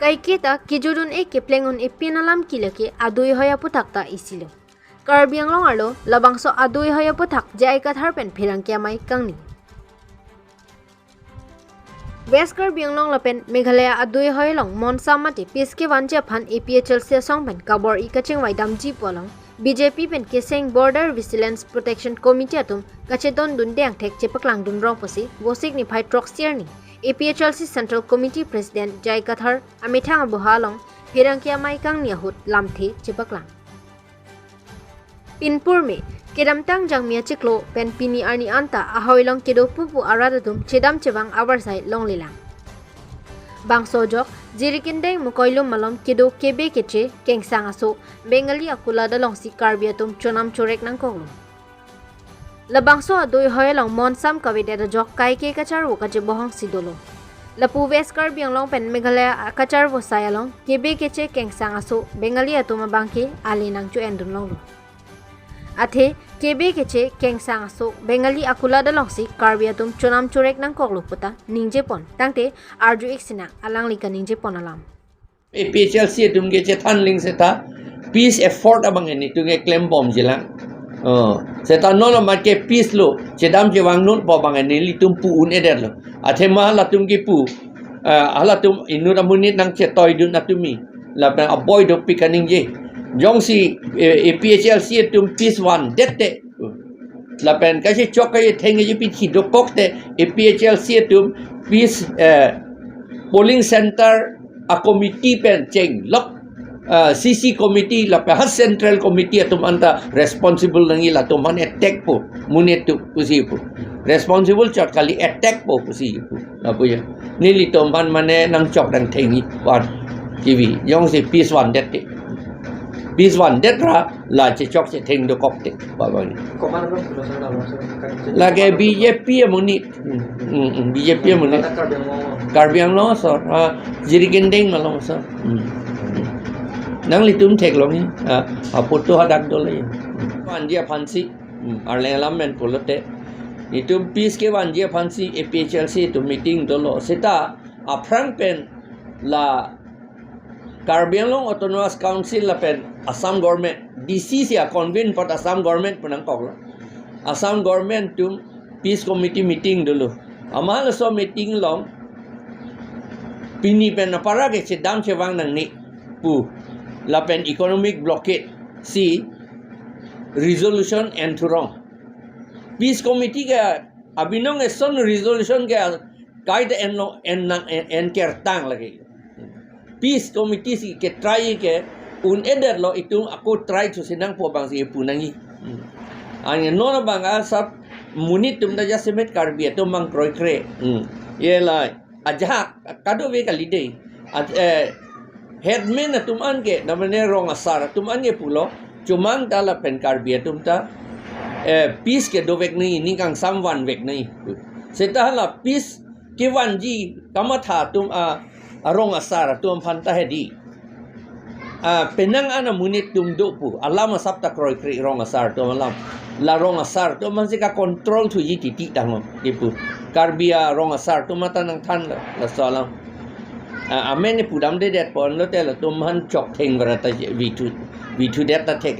Kay kita kijudun kiplengun pinalam kilake adui hoya puthak ta isilo. Karbi Anglong arlo labangso adui hoya puthak jai kathar pen pherangke amai kangni. West Karbi Anglong lapen Meghalaya adui hoya long monsa mati piske wanje phan APHL se song pen kabor ikacheng wai damji polong BJP pen keseng Border Vigilance Protection Committee atum kachedon dun deng thek chepaklang dun rong posi bosik ni phai troxier ni APHLC Central Committee President Jai Kathar amithang buhalong pherangke amai kangni ahut lamthe chepaklang. Pinpur me kedamtang jangmia chiklo pen pini arni anta ahoi long kedo pupu aradum chedam chewang awarsai long lilang. Bang sojok jirikindeng mukoilum malom kedo kebe keche kengsang aso bengali akula dalong si Karbi atum chonam chorek nang koglo. Labangso adui hoyalong monsam kawede jok kai ke kachar wo kaje bohong sidolo. Lapu West Karbi Anglong pen Meghalaya kachar wo sayalong kebe keche kengsang aso bengali atum bangke ali nang chu endun long. Athe kebe keche kengsang aso bengali akula dalong si Karbi atum chonam chorek nang koglo puta ningje pon tangte arju iksina alang lika ningje pon alam. APHLC atum keche thanling seta peace effort abang ini tunge claim bom jilang. Seta nono make peace lo chedam jewang nun po bang ini litum pu un eder lo. Athe mahala tum ki pu ala tum inura munit nang chetoy dun atumi la pen avoid do pikaning je. Jong si APHLC tum peace one dette la pen kasi chokai thenge je pithi do kokte APHLC tum peace polling center a committee pen cheng lok CC committee la pen central committee atum anta responsible nangi la tum man attack po munit tu pusi po responsible chot kali attack po pusi po la po ya nili tum man mane nang chok nang thengi wan TV jong si peace one dette Bis one detra la chok se thing do kokte baba ni lagi BJP munit BJP munit Karbi Anglong so jiri gendeng malong so nang litum thek long ni apoto hadak do le wanjia phansi arle lammen polote nitum peace ke wanjia phansi APHLC to meeting do lo seta aphrang pen la Karbi Anglong Autonomous Council la pen Assam government DC sia convene pot Assam government punang kok Assam government tum peace committee meeting dulu amal so meeting long pini pen para ke sedam chewang nang ni pu la pen economic blockade si resolution and wrong peace committee ke abinong son resolution ke guide en kertang lagi peace committee si ke try ke un eder lo itu aku try to sinang po bang si punangi ang no bang asap munit tum da jasemet Karbi to mang kroy kre ye la aja kado we kalide headman tum an ke namane rong asar tum an ye pulo cumang dala pen Karbi tum ta peace ke do vek ni kang samwan vek ni seta la peace ke wanji kamatha tum arong asar tum phanta hedi penang ana munit tum do pu alam sapta kroy kri rong asar tum alam la rong asar tum man sika control thu yi ti dang ipu Karbia rong asar tum mata nang than la salam amen ni pudam de det pon lo te la tum han chok theng barata v2 det ta thek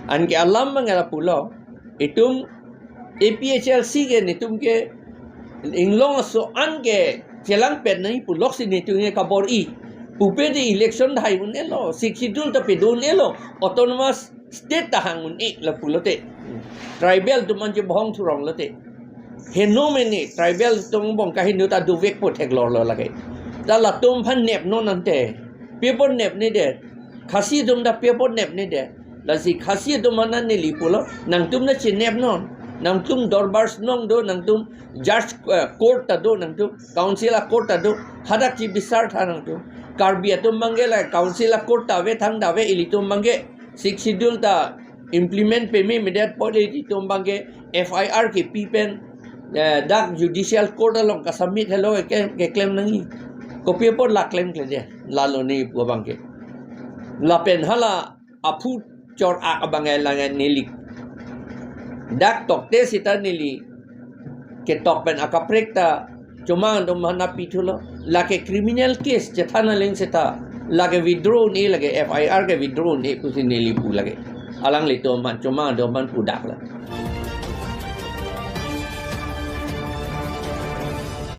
an ke alam mangala pulo itum APHLC ke nitum ke inglong so an ke chelang pet nai pulok sini tunge kabor i pupe de election dai un elo sikidul ta pedun elo autonomous state ta hangun e la pulote tribal tu manje bohong thurong lote henomene tribal tung bong ka hindu ta duvek po thek lor lo lage da la tum phan nep no nante people nep ni de khasi dum da people nep ni de la si khasi dum manan ni li pulo nang tum na chin nep non nang tum dorbars nong do nang tum judge court ta do nang tum council a court ta do hadak chi bisar tha nang tum Karbi atum mangela council a court ta ve thang da ve ilitum mange six schedule ta implement pe me medet policy tum mange FIR ke pipen dak judicial court along ka submit hello ke claim nangi ko paper la claim ke je lalo ni pu bangke la pen hala aphu chor a bangela neli dak tok te sita nili ke tok pen akaprek ta cuma dom mana pitulo lake criminal case jethana leng seta lage withdraw ni lage FIR ke withdraw ni pusin ni lipu lage alang le to man cuma dom man pudak la